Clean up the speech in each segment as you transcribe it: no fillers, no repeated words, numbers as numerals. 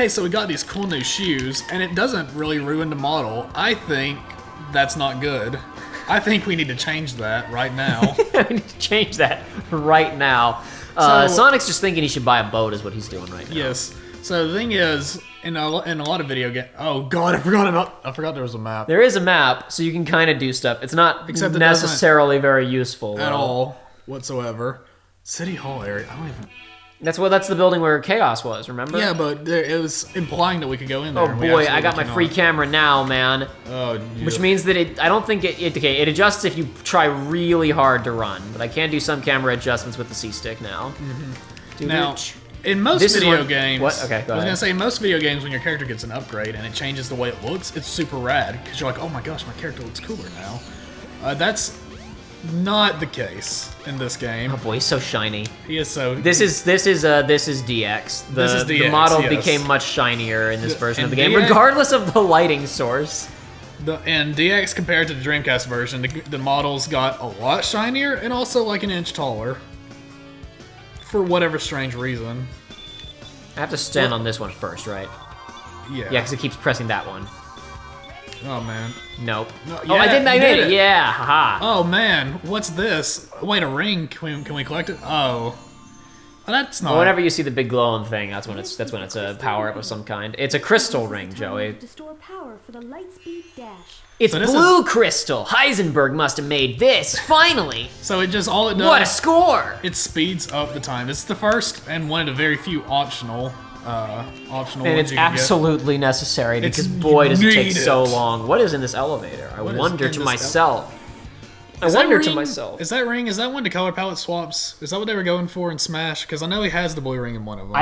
okay, so we got these cool new shoes, and it doesn't really ruin the model. I think that's not good. I think we need to change that right now. We need to change that right now. Sonic's just thinking he should buy a boat is what he's doing right now. Yes. So the thing is, in a lot of video games... Oh, God, I forgot there was a map. There is a map, so you can kind of do stuff. It's not necessarily very useful. At all, whatsoever. City Hall area, I don't even... That's the building where Chaos was, remember? Yeah, but it was implying that we could go in there. Oh boy, I got my free camera now, man. Oh, yeah. Which means that I don't think it adjusts if you try really hard to run, but I can do some camera adjustments with the C-stick now. Now, in most video games... What? Okay, go ahead. I was going to say, in most video games, when your character gets an upgrade and it changes the way it looks, it's super rad, because you're like, oh my gosh, my character looks cooler now. That's not the case in this game. Oh boy, he's so shiny. He is so... This is DX. This is DX, The model yes. became much shinier in this version of the game, DX, regardless of the lighting source. And DX compared to the Dreamcast version, the models got a lot shinier and also like an inch taller. For whatever strange reason. I have to stand on this one first, right? Yeah. Yeah, because it keeps pressing that one. Oh, man. Nope. No, Oh, I yeah, made it. Yeah, haha. Oh, man. What's this? Wait, a ring. Can we collect it? Oh. That's not... Well, whenever you see the big glowing thing, that's when it's a power-up of some kind. It's a crystal ring, Joey. To store power for the Lightspeed Dash. It's blue crystal. Heisenberg must have made this, finally. So it just, all it does... What a score! It speeds up the time. It's the first and one of the very few optional and ones it's you can absolutely necessary because boy does it take so long. What is in this elevator? I wonder to myself. Is that ring, is that one the color palette swaps? Is that what they were going for in Smash? Because I know he has the blue ring in one of them.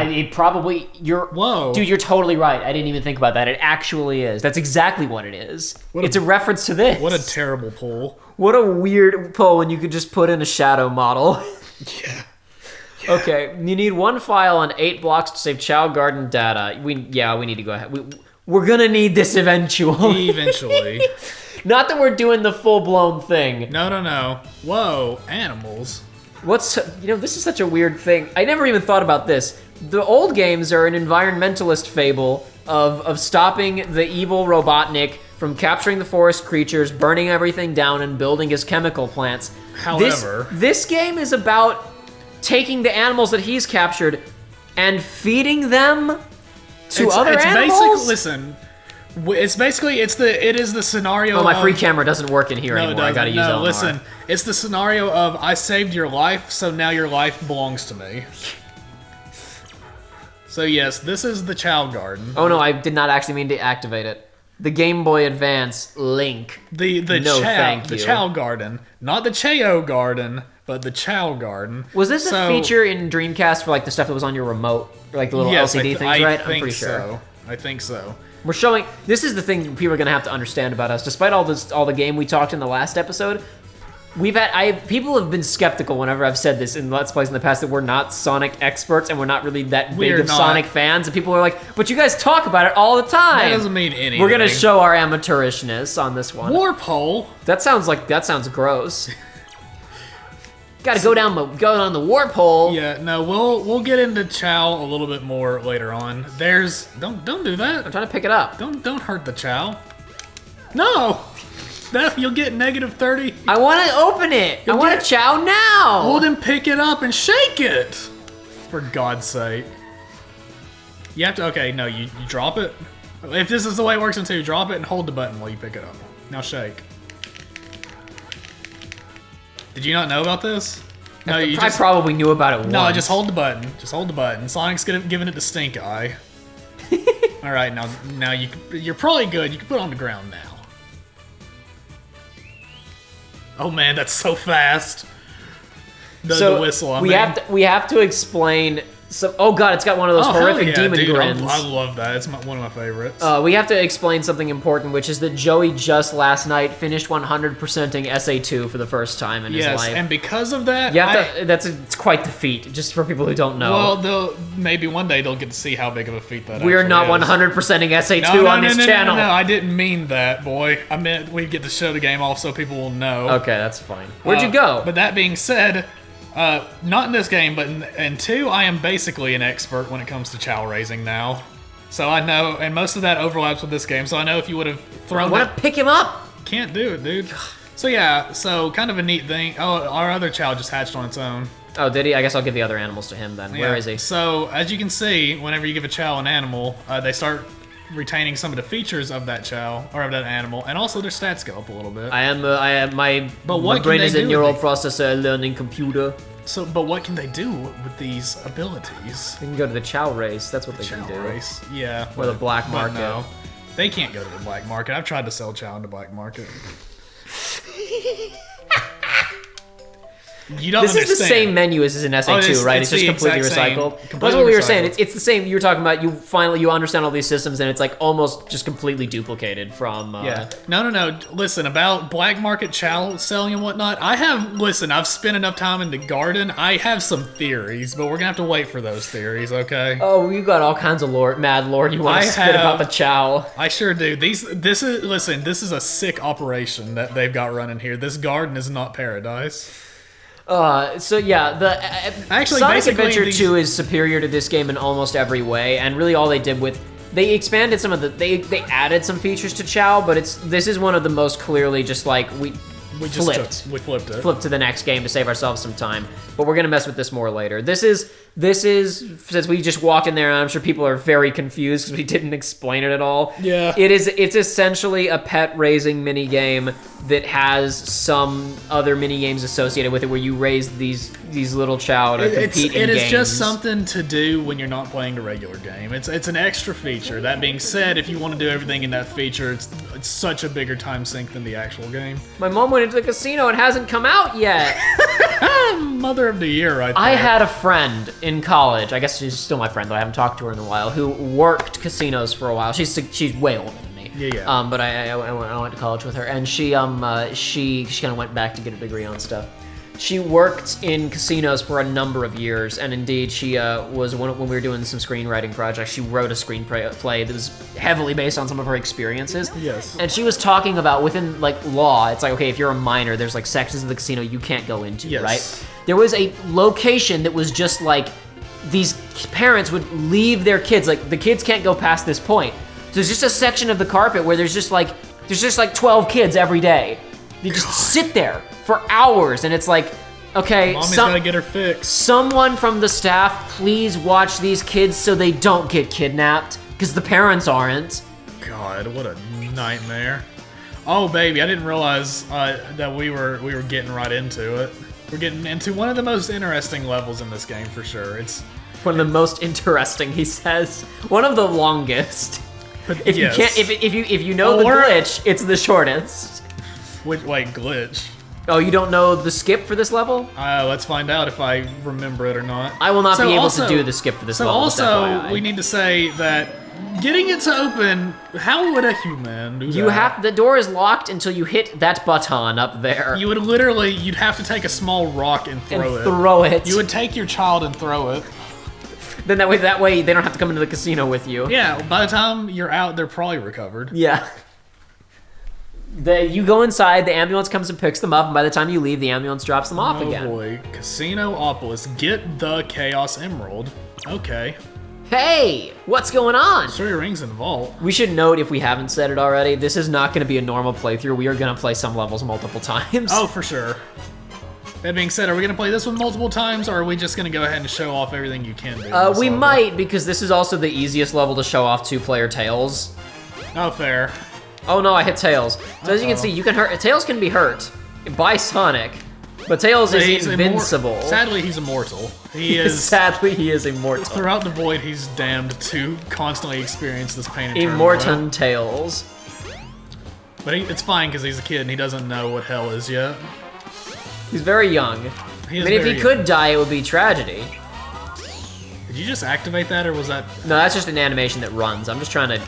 Whoa. Dude, you're totally right. I didn't even think about that. It actually is. That's exactly what it is. It's a reference to this. What a terrible pull. What a weird pull when you could just put in a shadow model. Yeah. Okay, you need 1 file and 8 blocks to save Chow Garden data. We need to go ahead. We're gonna need this eventually. Eventually. Not that we're doing the full-blown thing. No. Whoa, animals. This is such a weird thing. I never even thought about this. The old games are an environmentalist fable of stopping the evil Robotnik from capturing the forest creatures, burning everything down, and building his chemical plants. However... This game is about taking the animals that he's captured and feeding them to other animals? It is the scenario Oh, my free camera doesn't work in here anymore. I gotta use LMR. Listen, it's the scenario of I saved your life, so now your life belongs to me. So yes, this is the Chow Garden. Oh no, I did not actually mean to activate it. The Game Boy Advance Link. The Chow Garden. Not the Chao Garden, but the Chow Garden. Was this a feature in Dreamcast for like the stuff that was on your remote? Or like the little LCD things, right? I'm pretty sure. I think so. We're showing, this is the thing people are gonna have to understand about us. Despite all the game we talked in the last episode, people have been skeptical whenever I've said this in Let's Plays in the past that we're not Sonic experts and we're not really that big of Sonic fans. And people are like, but you guys talk about it all the time. That doesn't mean anything. We're gonna show our amateurishness on this one. Warp hole. That sounds gross. Gotta go down the warp hole. Yeah, no, we'll get into Chow a little bit more later on. Don't do that. I'm trying to pick it up. Don't hurt the Chow. No! You'll get -30. I want to open it. I want to Chow now. Well, then pick it up and shake it. For God's sake. You have to, okay, no, you drop it. If this is the way it works in 2, drop it and hold the button while you pick it up. Now shake. Did you not know about this? No, I probably knew about it once. No, just hold the button. Just hold the button. Sonic's giving it the stink eye. All right, now you're probably good. You can put it on the ground now. Oh man, that's so fast. The whistle. We have to explain. Oh god, it's got one of those horrific demon grins. I love that. It's one of my favorites. We have to explain something important, which is that Joey just last night finished 100%ing SA2 for the first time in his life. Yes, and because of that, it's quite the feat, just for people who don't know. Well, maybe one day they'll get to see how big of a feat that We're not 100%ing SA2 on this channel. No, I didn't mean that, boy. I meant we get to show the game off so people will know. Okay, that's fine. Where'd you go? But that being said, not in this game, but in 2, I am basically an expert when it comes to Chow raising now. So I know, and most of that overlaps with this game. So I know if you would have I thrown want that, to pick him up. can't do it, dude. So yeah, so kind of a neat thing. Oh, our other child just hatched on its own. Oh, did he? I guess I'll give the other animals to him then. Where is he? So as you can see, whenever you give a chow an animal, they start retaining some of the features of that chow or of that animal, and also their stats go up a little bit. I am my what brain can is they a do neural with processor learning computer. So, but what can they do with these abilities? They can go to the chow race. That's what they Chow can do. race, yeah. Or the black but market. no, they can't go to the black market. I've tried to sell chow in the black market. You don't This understand. is the same menu as in SA2, it's- right? it's It's just the completely exact same, recycled. That's completely what we were saying. recycled. It's the same. You were talking about you understand all these systems, and it's like almost just completely duplicated from. Yeah. No. Listen, about black market chow selling and whatnot, I've spent enough time in the garden. I have some theories, but we're gonna have to wait for those theories, okay? Oh, you got all kinds of mad lore you want I to spit about have- the chow. I sure do. This is a sick operation that they've got running here. This garden is not paradise. So yeah, the Actually, Sonic basically, Adventure these- 2 is superior to this game in almost every way, and really all they did they expanded some of they added some features to Chow, but this is one of the most clearly just like we flipped it. flipped to the next game to save ourselves some time. But we're gonna mess with this more later. This is since we just walked in there, and I'm sure people are very confused because we didn't explain it at all. Yeah. It's essentially a pet raising mini game that has some other mini games associated with it, where you raise these little chow to compete in It is games. just something to do when you're not playing a regular game. It's an extra feature. That being said, if you want to do everything in that feature, it's such a bigger time sink than the actual game. My mom went into the casino and hasn't come out yet. Mother of the year, right there. I had a friend in college. I guess she's still my friend, though I haven't talked to her in a while. Who worked casinos for a while. She's way older than me. Yeah. But I went to college with her, and she kind of went back to get a degree on stuff. She worked in casinos for a number of years, and indeed, she was when we were doing some screenwriting projects. She wrote a screenplay that was heavily based on some of her experiences. Yes. And she was talking about within like law, it's like, okay, if you're a minor, there's like sections of the casino you can't go into, Yes. right? There was a location that was just like these parents would leave their kids, like the kids can't go past this point. So there's just a section of the carpet where there's just like 12 kids every day. They just sit there for hours, and it's like, okay, Mommy's gotta get her fixed. someone from the staff, please watch these kids so they don't get kidnapped, because the parents aren't. God, what a nightmare. Oh, baby, I didn't realize that we were getting right into it. We're getting into one of the most interesting levels in this game for sure. It's One of the most interesting, he says. One of the longest. If yes. you can't, if you know the Or- glitch, it's the shortest. Wait, glitch. Oh, you don't know the skip for this level? Let's find out if I remember it or not. I will not So be able also- to do the skip for this So level. just also, FYI. we need to say that getting it to open, how would a human do that? The door is locked until you hit that button up there. You'd have to take a small rock and throw throw it. You would take your child and throw it. Then that way they don't have to come into the casino with you. Yeah, by the time you're out, they're probably recovered. Yeah. You go inside, the ambulance comes and picks them up, and by the time you leave, the ambulance drops them off Oh again. boy, Casino-opolis, get the Chaos Emerald. Okay. Hey, what's going on? 3 rings in the vault. We should note, if we haven't said it already, this is not going to be a normal playthrough. We are going to play some levels multiple times. Oh, for sure. That being said, are we going to play this one multiple times, or are we just going to go ahead and show off everything you can do? in this we level? might, because this is also the easiest level to show off 2-player Tails. Oh, fair. Oh no, I hit Tails. So as you can see, you can hurt. Tails can be hurt by Sonic, but Tails is He's invincible. Sadly, he's immortal. He is. Sadly, he is immortal. Throughout the void, he's damned to constantly experience this pain and turmoil. Immortan Tails. But it's fine because he's a kid and he doesn't know what hell is yet. He's very young. He is I mean, if very he could young. die, it would be tragedy. Did you just activate that, or was that? No, that's just an animation that runs. I'm just trying to...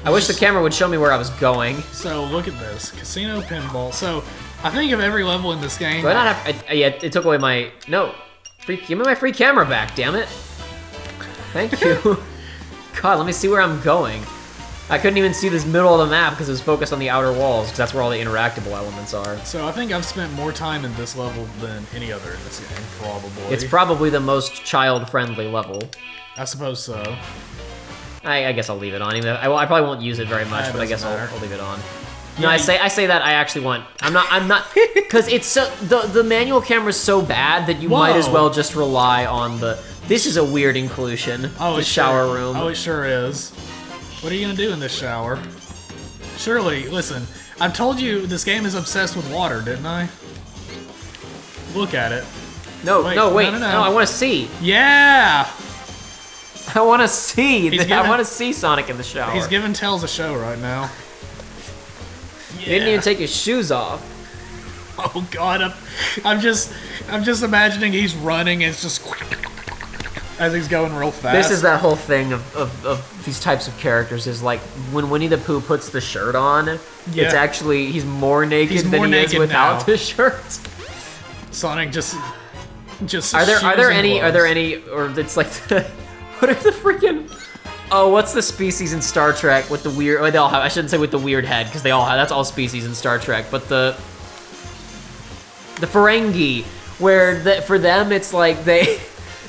I wish the camera would show me where I was going. So look at this, casino pinball. So I think of every level in this game. Do I not have... yeah, it took away my... No. Give me my free camera back, damn it. Thank you. God, let me see where I'm going. I couldn't even see this middle of the map because it was focused on the outer walls, because that's where all the interactable elements are. So I think I've spent more time in this level than any other in this game, probably. It's probably the most child-friendly level. I suppose so. I guess I'll leave it on. Even though I probably won't use it very much, but I guess I'll leave it on. No, I say that I actually want. I'm not because it's so the manual camera is so bad that you might as well just rely on the. This is a weird inclusion. Oh, the shower room. Oh, it sure is. What are you gonna do in this shower? Surely, listen. I've told you this game is obsessed with water, didn't I? Look at it. No, wait, wait. No. I want to see. Yeah. I want to see. Giving, I want to see Sonic in the shower. He's giving Tails a show right now. He didn't even take his shoes off. Oh God, I'm just imagining he's running and it's just as he's going real fast. This is that whole thing of these types of characters is like when Winnie the Pooh puts the shirt on, it's actually he's more naked than he is without the shirt. Sonic just are there any or it's like what are the freaking what's the species in Star Trek with the weird they all have I shouldn't say with the weird head because they all have that's all species in Star Trek but the Ferengi where for them it's like they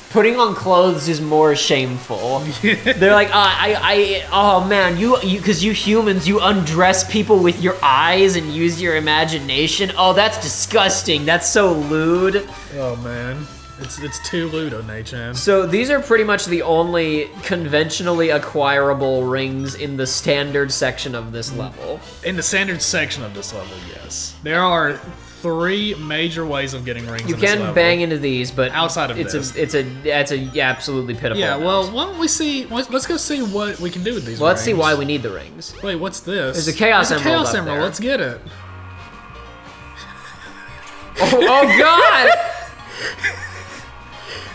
putting on clothes is more shameful. They're like, oh man, you because you humans, you undress people with your eyes and use your imagination. Oh, that's disgusting. That's so lewd. Oh man, it's too lewd on HM. So these are pretty much the only conventionally acquirable rings in the standard section of this level. In the standard section of this level, yes. There are 3 major ways of getting rings. You can bang into these, but outside of this, it's a absolutely pitiful. Yeah, amount. well, why don't we see? Let's go see what we can do with these. Well, let's rings. see why we need the rings. Wait, what's this? There's a Chaos Emerald. Chaos up Emerald. there. Let's get it. Oh God!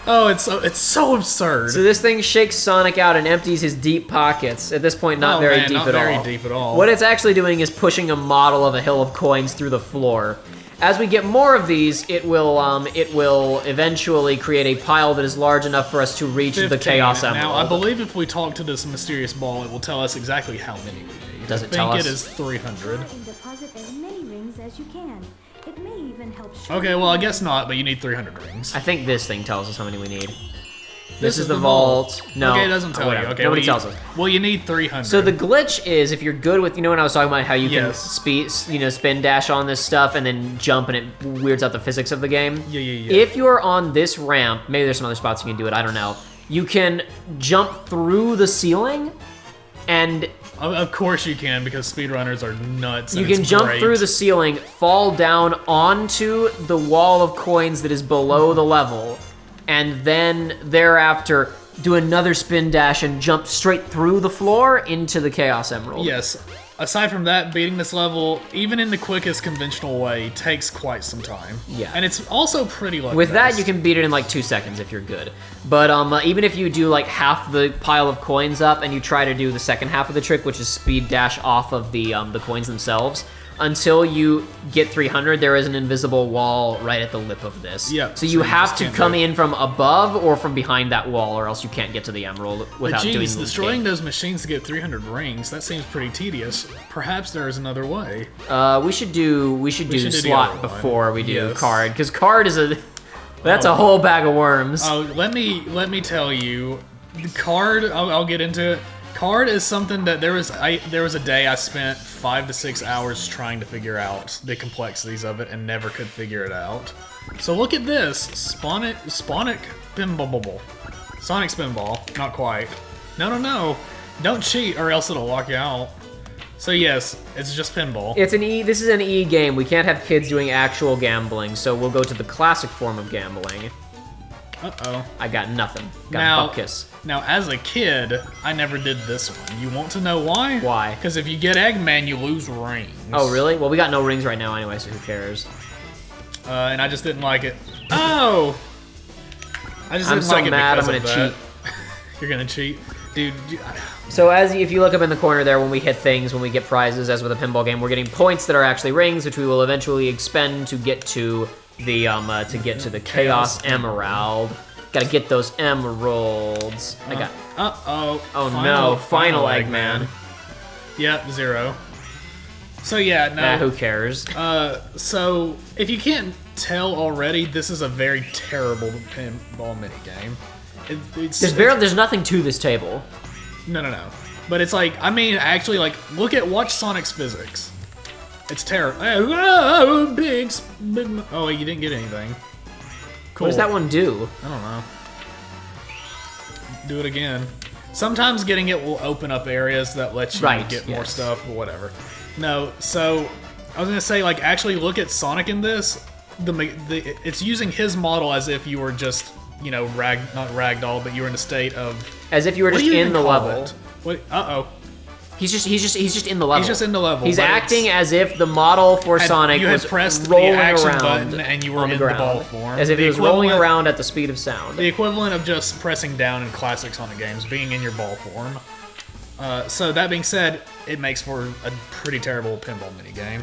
Oh, it's so absurd. So this thing shakes Sonic out and empties his deep pockets. At this point, not very deep at all. What it's actually doing is pushing a model of a hill of coins through the floor. As we get more of these, it will eventually create a pile that is large enough for us to reach 15. the Chaos Emerald. Now, I believe if we talk to this mysterious ball, it will tell us exactly how many we need. Does it tell us? I think it is 300. And deposit as many rings as you can. It may even help. Okay, well, I guess not, but you need 300 rings. I think this thing tells us how many we need. This is the vault. No. Okay, it doesn't tell you. Okay, nobody tells us. Well, you need 300. So the glitch is if you're good with, when I was talking about how you can spin dash on this stuff and then jump and it weirds out the physics of the game. Yeah. If you're on this ramp, maybe there's some other spots you can do it, I don't know. You can jump through the ceiling and... Of course you can, because speedrunners are nuts. You can jump through the ceiling, fall down onto the wall of coins that is below the level, and then thereafter do another spin dash and jump straight through the floor into the Chaos Emerald. Yes. Aside from that, beating this level, even in the quickest conventional way, takes quite some time. Yeah. And it's also pretty lucky. With that, you can beat it in like 2 seconds if you're good. But even if you do like half the pile of coins up and you try to do the second half of the trick, which is speed dash off of the coins themselves, until you get 300, there is an invisible wall right at the lip of this. Yeah. So you have to come in from above or from behind that wall, or else you can't get to the emerald without doing the destroying those machines to get 300 rings, that seems pretty tedious. Perhaps there is another way. We should do slot before we do card, because card is that's a whole bag of worms. Oh, let me tell you, the card. I'll get into it. Card is something that there was a day I spent 5 to 6 hours trying to figure out the complexities of it and never could figure it out. So look at this, Sonic Spinball. Sonic Spinball, not quite. No, don't cheat or else it'll lock you out. So yes, it's just pinball. This is an E game. We can't have kids doing actual gambling, so we'll go to the classic form of gambling. Uh-oh. I got nothing. Got butt kiss. Now, as a kid, I never did this one. You want to know why? Why? Because if you get Eggman, you lose rings. Oh, really? Well, we got no rings right now anyway, so who cares? And I just didn't like it. Oh! I just didn't like it mad. because I'm of gonna cheat. You're gonna cheat? Dude. So if you look up in the corner there, when we hit things, when we get prizes, as with a pinball game, we're getting points that are actually rings, which we will eventually expend to get to the Chaos Emerald. Gotta get those emeralds. I got. Oh no! Final Eggman. Yep, 0. So yeah, no. Who cares? So if you can't tell already, this is a very terrible pinball minigame. There's nothing to this table. No. But it's like, I mean, actually, like, watch Sonic's physics. It's terrible. Big. Oh, you didn't get anything. Cool. What does that one do? I don't know. Do it again. Sometimes getting it will open up areas that let you get more stuff, but whatever. No, so I was gonna say, like, actually look at Sonic in this. It's using his model as if you were just, you know, not ragdoll, but you were in a state of. As if you were just in the level. What? Uh-oh. He's just in the level. He's just in the level. He's acting as if the model for Sonic you had was pressed rolling the action around button and you were on the in ground, the ball form. as if he was rolling around at the speed of sound. The equivalent of just pressing down in classic Sonic games, being in your ball form. So that being said, it makes for a pretty terrible pinball minigame.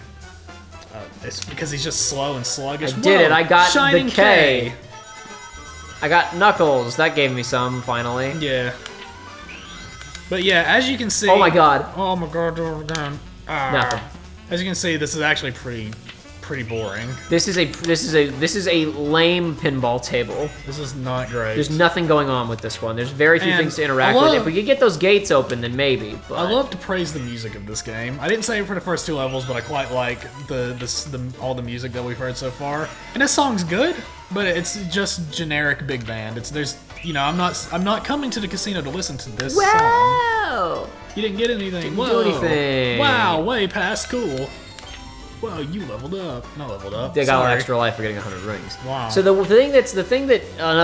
It's because he's just slow and sluggish. I did it. I got Shining the K. I got Knuckles. That gave me some, finally. Yeah. But yeah, as you can see. Oh my god. Oh my god. Oh my god. Nothing. As you can see, this is actually pretty boring. This is a lame pinball table. This is not great. There's nothing going on with this one. There's very few things to interact with. If we could get those gates open, then maybe. But I love to praise the music of this game. I didn't say it for the first 2 levels, but I quite like all the music that we've heard so far. And this song's good, but it's just generic big band. I'm not coming to the casino to listen to this song. Wow! You didn't get anything. Didn't Whoa. do anything. Wow, way past cool. Wow, you leveled up. Not leveled up. They got Sorry. an extra life for getting 100 rings. Wow. So another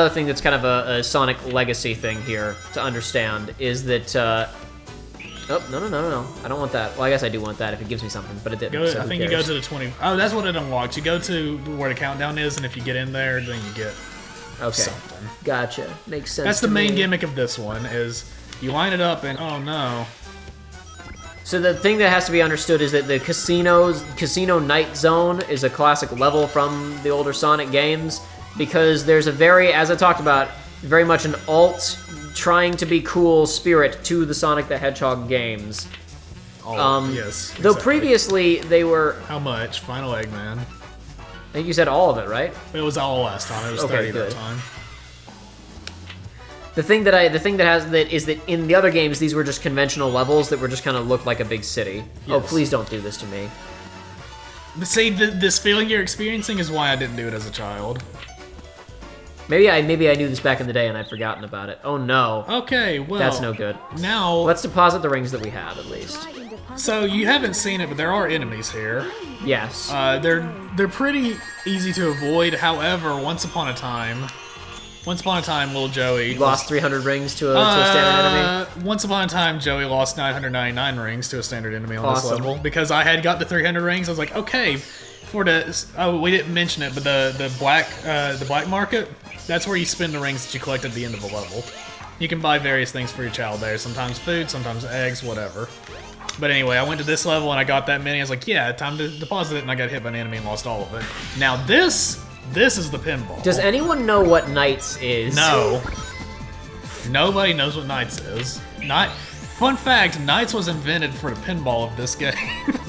thing that's kind of a Sonic legacy thing here to understand is that. Oh no! I don't want that. Well, I guess I do want that if it gives me something, but it didn't. So I think you go to the 20. Oh, that's what it unlocks. You go to where the countdown is, and if you get in there, then you get something. Gotcha. Makes sense. That's the main gimmick of this one is you line it up and oh no. So the thing that has to be understood is that the Casino Night Zone is a classic level from the older Sonic games because there's as I talked about, very much an alt trying to be cool spirit to the Sonic the Hedgehog games. Yes. Though Exactly. previously they were. How much? Final Eggman. I think you said all of it, right? It was all last time. It was 30 good. that time. The thing that is that in the other games these were just conventional levels that were just kind of looked like a big city. Yes. Oh, please don't do this to me. But see, this feeling you're experiencing is why I didn't do it as a child. Maybe I knew this back in the day and I'd forgotten about it. Oh no. Okay, well. That's no good. Now. Let's deposit the rings that we have at least. So you haven't seen it, but there are enemies here. Yes. They're pretty easy to avoid. However, once upon a time, little Joey Lost 300 rings to a standard enemy. Once upon a time, Joey lost 999 rings to a standard enemy on this Awesome. level because I had got to 300 rings. I was like, okay, we didn't mention it, but the black market, that's where you spend the rings that you collect at the end of a level. You can buy various things for your child there. Sometimes food, sometimes eggs, whatever. But anyway, I went to this level and I got that many. I was like, yeah, time to deposit it, and I got hit by an enemy and lost all of it. Now this is the pinball. Does anyone know what Knights is? No. Nobody knows what Knights is. Fun fact, Knights was invented for the pinball of this game.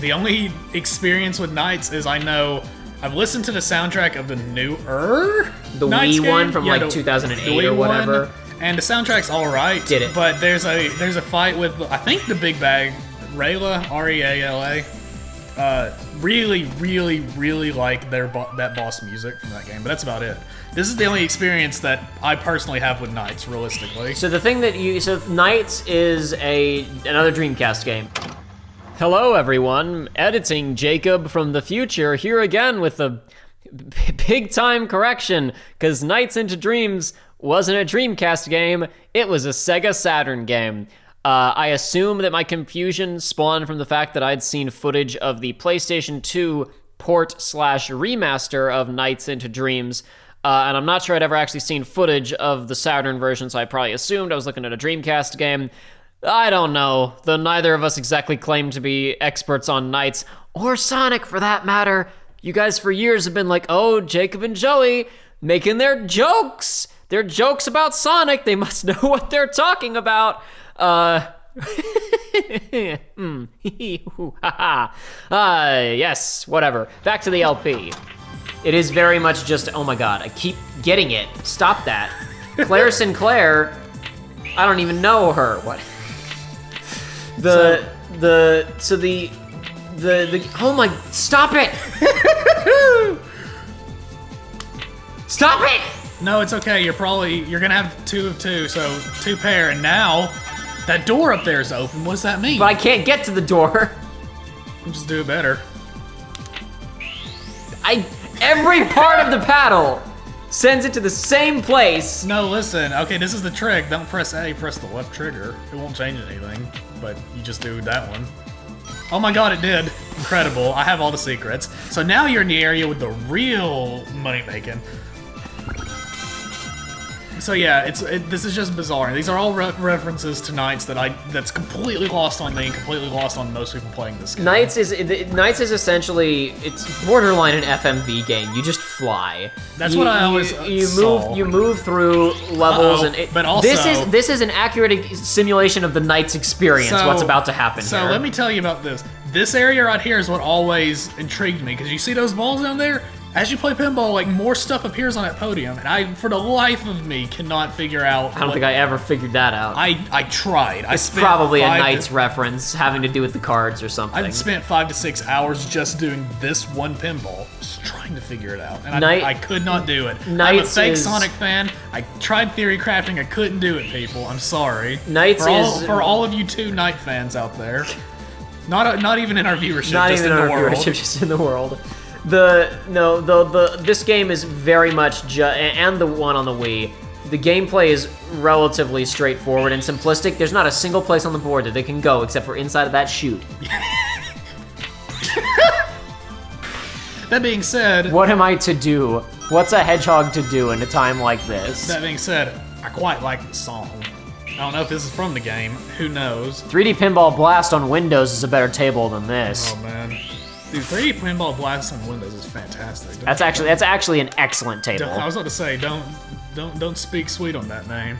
The only experience with Knights is I've listened to the soundtrack of the newer Knights Wii game. one from Yeah, like the 2008 Wii or whatever. one, and the soundtrack's all right. Did it? But there's a fight with I think the Big Bag, Rayla, R-E-A-L-A. Really, really, really like that boss music from that game, but that's about it. This is the only experience that I personally have with Knights, realistically. So the thing Knights is another Dreamcast game. Hello everyone, editing Jacob from the future here again with a big time correction, because Nights into Dreams wasn't a Dreamcast game, it was a Sega Saturn game. I assume that my confusion spawned from the fact that I'd seen footage of the PlayStation 2 port/remaster of Nights into Dreams, and I'm not sure I'd ever actually seen footage of the Saturn version, so I probably assumed I was looking at a Dreamcast game. I don't know, though neither of us exactly claim to be experts on Knights, or Sonic for that matter. You guys for years have been like, oh, Jacob and Joey making their jokes. They're jokes about Sonic, they must know what they're talking about. Yes, whatever. Back to the LP. It is very much just, oh my god, I keep getting it. Stop that. Claire Sinclair, I don't even know her. What? oh my, stop it! Stop it! No, it's okay. You're gonna have 2 of 2, so 2 pair, and now that door up there is open. What does that mean? But I can't get to the door. Just do it better. Every part of the paddle sends it to the same place. No, listen. Okay, this is the trick. Don't press A, press the left trigger. It won't change anything, but you just do that one. Oh my god, it did. Incredible. I have all the secrets. So now you're in the area with the real money making. So yeah, this is just bizarre. These are all references to Knights that's completely lost on me and completely lost on most people playing this game. Knights is essentially, it's borderline an FMV game. You just fly. That's what I always saw. You move through levels, but also this is an accurate simulation of the Knights experience. What's about to happen here? So let me tell you about this. This area right here is what always intrigued me, because you see those balls down there? As you play pinball, like, more stuff appears on that podium, and I, for the life of me, cannot figure out. I don't think I ever figured that out. I tried. It's probably a Knights reference having to do with the cards or something. I spent 5 to 6 hours just doing this one pinball, just trying to figure it out, and I could not do it. I'm a fake Sonic fan. I tried theory crafting. I couldn't do it, people. I'm sorry. For all of you 2 Knight fans out there. Not even in our viewership, just in the world. Just in the world. This game is very much and the one on the Wii. The gameplay is relatively straightforward and simplistic. There's not a single place on the board that they can go except for inside of that chute. That being said, what am I to do? What's a hedgehog to do in a time like this? That being said, I quite like the song. I don't know if this is from the game. Who knows? 3D Pinball Blast on Windows is a better table than this. Oh man. Dude, 3D Pinball Blast on Windows is fantastic. That's actually an excellent table. I was about to say, don't speak sweet on that name.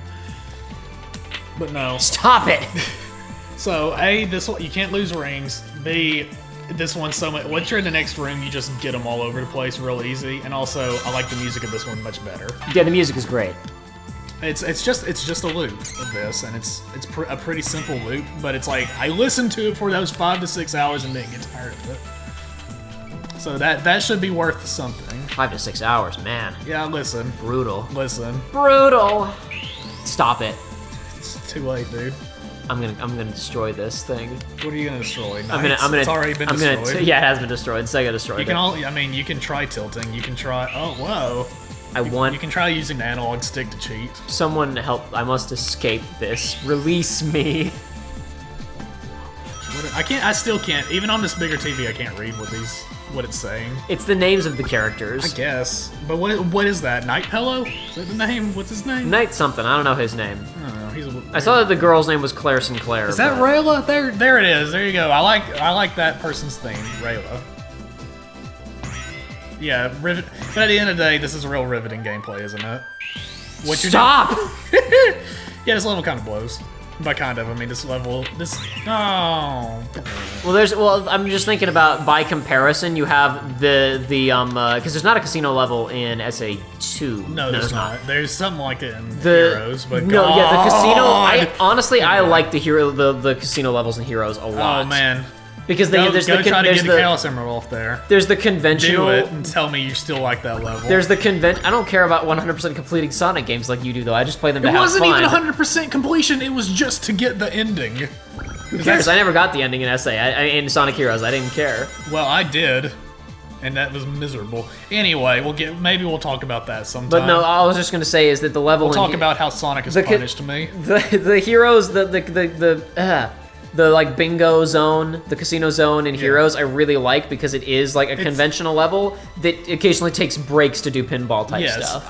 But no. Stop it! So A, this one you can't lose rings. B, this one's so much. Once you're in the next room, you just get them all over the place real easy. And also, I like the music of this one much better. Yeah, the music is great. It's just a loop of this, and it's a pretty simple loop. But it's like I listened to it for those 5 to 6 hours and didn't get tired of it. So that should be worth something. 5 to 6 hours, man. Yeah, listen. Brutal. Listen. Brutal. Stop it. It's too late, dude. I'm gonna destroy this thing. What are you gonna destroy? I'm gonna. It's already been destroyed. Yeah, it has been destroyed. Sega destroyed it. You can try tilting. You can try. Oh, whoa. You can try using the analog stick to cheat. Someone help! I must escape this. Release me. I still can't. Even on this bigger TV, I can't read what it's saying. It's the names of the characters. I guess. But what is that? Night Pillow? Is that the name? What's his name? Knight something. I don't know his name. I don't know. I saw that the girl's name was Claire Sinclair. Is that Rayla? There it is. There you go. I like that person's theme, Rayla. Yeah, but at the end of the day, this is a real riveting gameplay, isn't it? Stop! Yeah, this level kind of blows. By kind of, I mean this level. No. Well, I'm just thinking about by comparison, you have the because there's not a casino level in SA2. No, there's not. There's something like it in Heroes, but no, yeah, the casino. I like the casino levels in Heroes a lot. Oh man. Because try to get the Chaos Emerald off there. There's the conventional. Do it and tell me you still like that level. There's the I don't care about 100% completing Sonic games like you do, though. I just play them to have fun. It wasn't even 100% completion. It was just to get the ending. Who cares? I never got the ending in SA. In Sonic Heroes, I didn't care. Well, I did, and that was miserable. Anyway, maybe we'll talk about that sometime. But no, all I was just gonna say is that the level. We'll talk about how Sonic is punished me. The heroes, the like bingo zone, the casino zone in Heroes, I really like because it is like a conventional level that occasionally takes breaks to do pinball type stuff.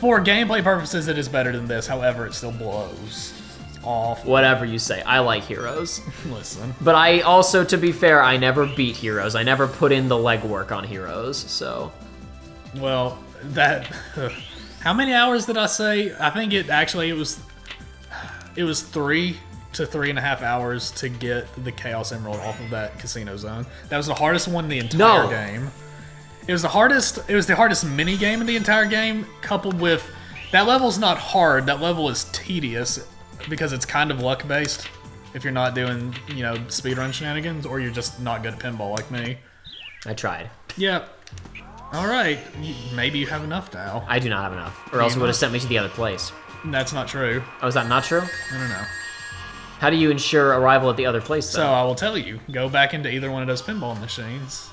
For gameplay purposes, it is better than this. However, it still blows. It's awful. Whatever you say, I like Heroes. Listen. But I also, to be fair, I never beat Heroes. I never put in the legwork on Heroes, so. Well, how many hours did I say? I think it was 3 to 3.5 hours to get the Chaos Emerald off of that casino zone. That was the hardest one in the entire game. It was the hardest mini game in the entire game, coupled with that level's not hard, that level is tedious because it's kind of luck based. if you're not doing, speedrun shenanigans, or you're just not good at pinball like me. I tried. Yep. All right. Maybe you have enough now. I do not have enough, or else it would have sent me to the other place. That's not true. Oh, is that not true? I don't know. How do you ensure arrival at the other place, So though? I will tell you. Go back into either one of those pinball machines.